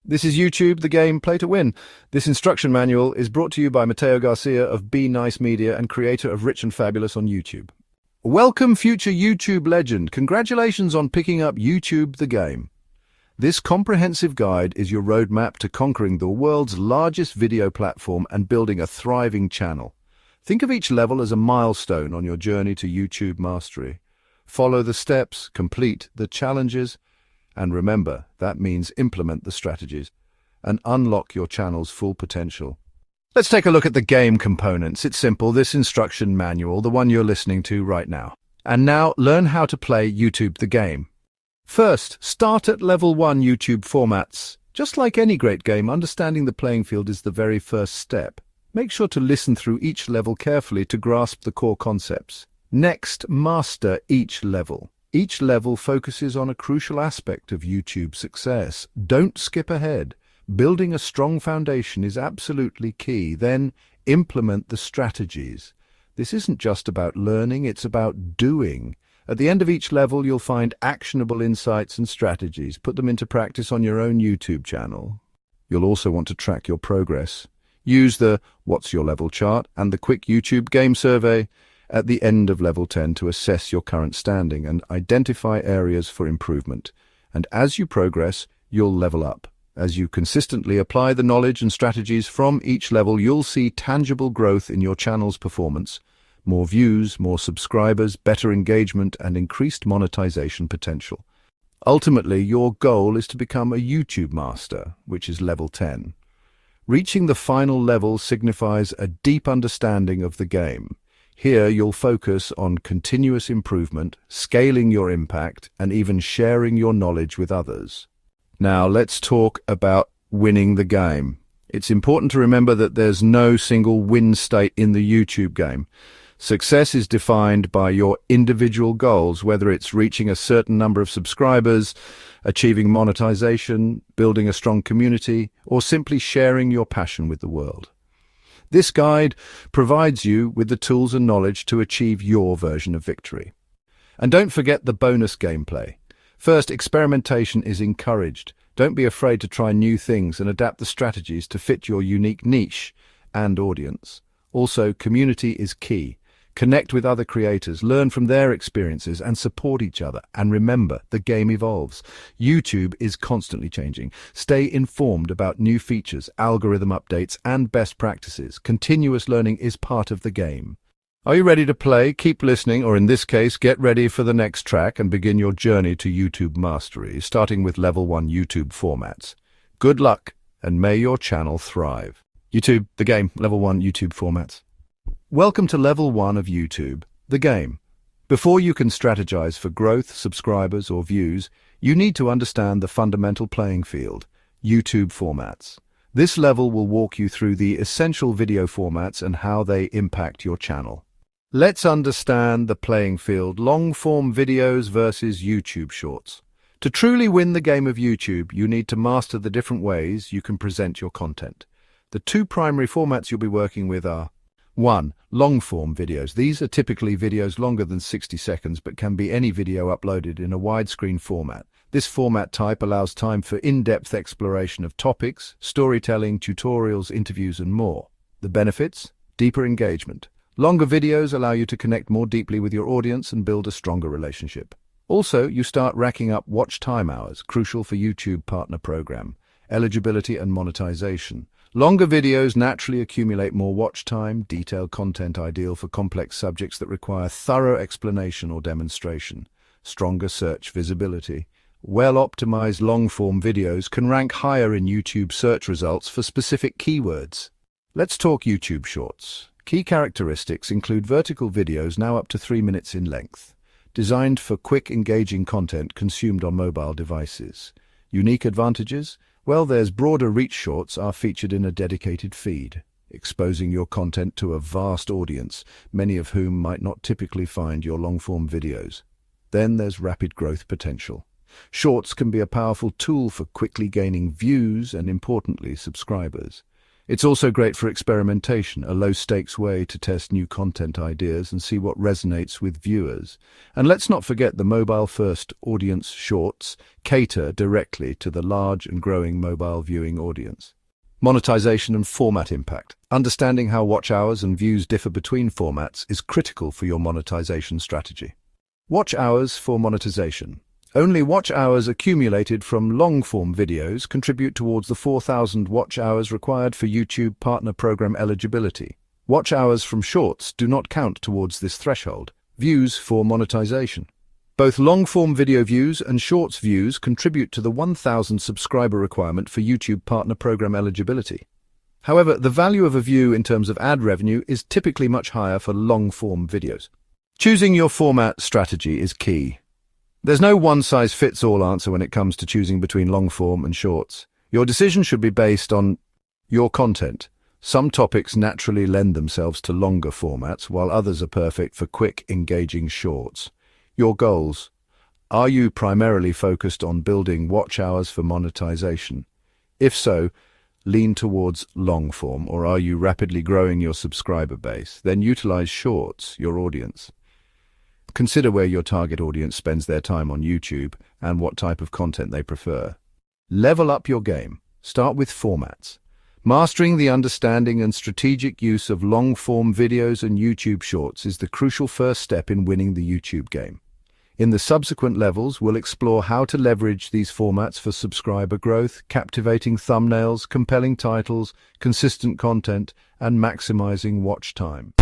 This is YouTube, the game, play to win. This instruction manual is brought to you by Mateo Garcia of Be Nice Media and creator of Rich and Fabulous on YouTube. Welcome, future YouTube legend. Congratulations on picking up YouTube, the game. This comprehensive guide is your roadmap to conquering the world's largest video platform and building a thriving channel. Think of each level as a milestone on your journey to YouTube mastery. Follow the steps, complete the challenges, and remember, that means implement the strategies and unlock your channel's full potential. Let's take a look at the game components. It's simple, this instruction manual, the one you're listening to right now. And now, learn how to play YouTube the game. First, start at level 1 YouTube formats. Just like any great game, understanding the playing field is the very first step. Make sure to listen through each level carefully to grasp the core concepts. Next, master each level. Each level focuses on a crucial aspect of YouTube's success. Don't skip ahead. Building a strong foundation is absolutely key. Then, implement the strategies. This isn't just about learning, it's about doing. At the end of each level, you'll find actionable insights and strategies. Put them into practice on your own YouTube channel. You'll also want to track your progress. Use the What's Your Level chart and the quick YouTube game survey at the end of level 10 to assess your current standing and identify areas for improvement. And as you progress, you'll level up. As you consistently apply the knowledge and strategies from each level, you'll see tangible growth in your channel's performance, more views, more subscribers, better engagement, and increased monetization potential. Ultimately, your goal is to become a YouTube master, which is level 10. Reaching the final level signifies a deep understanding of the game. Here, you'll focus on continuous improvement, scaling your impact, and even sharing your knowledge with others. Now, let's talk about winning the game. It's important to remember that there's no single win state in the YouTube game. Success is defined by your individual goals, whether it's reaching a certain number of subscribers, achieving monetization, building a strong community, or simply sharing your passion with the world. This guide provides you with the tools and knowledge to achieve your version of victory. And don't forget the bonus gameplay. First, experimentation is encouraged. Don't be afraid to try new things and adapt the strategies to fit your unique niche and audience. Also, community is key. Connect with other creators, learn from their experiences, and support each other. And remember, the game evolves. YouTube is constantly changing. Stay informed about new features, algorithm updates, and best practices. Continuous learning is part of the game. Are you ready to play? Keep listening, or in this case, get ready for the next track and begin your journey to YouTube mastery, starting with level 1 YouTube formats. Good luck, and may your channel thrive. YouTube, the game, level 1 YouTube formats. Welcome to level 1 of YouTube, the game. Before you can strategize for growth, subscribers, or views, you need to understand the fundamental playing field, YouTube formats. This level will walk you through the essential video formats and how they impact your channel. Let's understand the playing field, long-form videos versus YouTube shorts. To truly win the game of YouTube, you need to master the different ways you can present your content. The two primary formats you'll be working with are 1. Long-form videos. These are typically videos longer than 60 seconds but can be any video uploaded in a widescreen format. This format type allows time for in-depth exploration of topics, storytelling, tutorials, interviews, and more. The benefits? Deeper engagement. Longer videos allow you to connect more deeply with your audience and build a stronger relationship. Also, you start racking up watch time hours, crucial for YouTube Partner Program, eligibility and monetization. Longer videos naturally accumulate more watch time, detailed content ideal for complex subjects that require thorough explanation or demonstration. Stronger search visibility. Well-optimized long-form videos can rank higher in YouTube search results for specific keywords. Let's talk YouTube Shorts. Key characteristics include vertical videos now up to 3 minutes in length, designed for quick, engaging content consumed on mobile devices. Unique advantages? Well, there's broader reach. Shorts are featured in a dedicated feed, exposing your content to a vast audience, many of whom might not typically find your long-form videos. Then there's rapid growth potential. Shorts can be a powerful tool for quickly gaining views and, importantly, subscribers. It's also great for experimentation, a low-stakes way to test new content ideas and see what resonates with viewers. And let's not forget the mobile-first audience shorts cater directly to the large and growing mobile viewing audience. Monetization and format impact. Understanding how watch hours and views differ between formats is critical for your monetization strategy. Watch hours for monetization. Only watch hours accumulated from long-form videos contribute towards the 4,000 watch hours required for YouTube Partner Program eligibility. Watch hours from shorts do not count towards this threshold. Views for monetization. Both long-form video views and shorts views contribute to the 1,000 subscriber requirement for YouTube Partner Program eligibility. However, the value of a view in terms of ad revenue is typically much higher for long-form videos. Choosing your format strategy is key. There's no one-size-fits-all answer when it comes to choosing between long-form and shorts. Your decision should be based on your content. Some topics naturally lend themselves to longer formats, while others are perfect for quick, engaging shorts. Your goals. Are you primarily focused on building watch hours for monetization? If so, lean towards long-form, or are you rapidly growing your subscriber base? Then utilize shorts, your audience. Consider where your target audience spends their time on YouTube and what type of content they prefer. Level up your game. Start with formats. Mastering the understanding and strategic use of long-form videos and YouTube shorts is the crucial first step in winning the YouTube game. In the subsequent levels, we'll explore how to leverage these formats for subscriber growth, captivating thumbnails, compelling titles, consistent content, and maximizing watch time.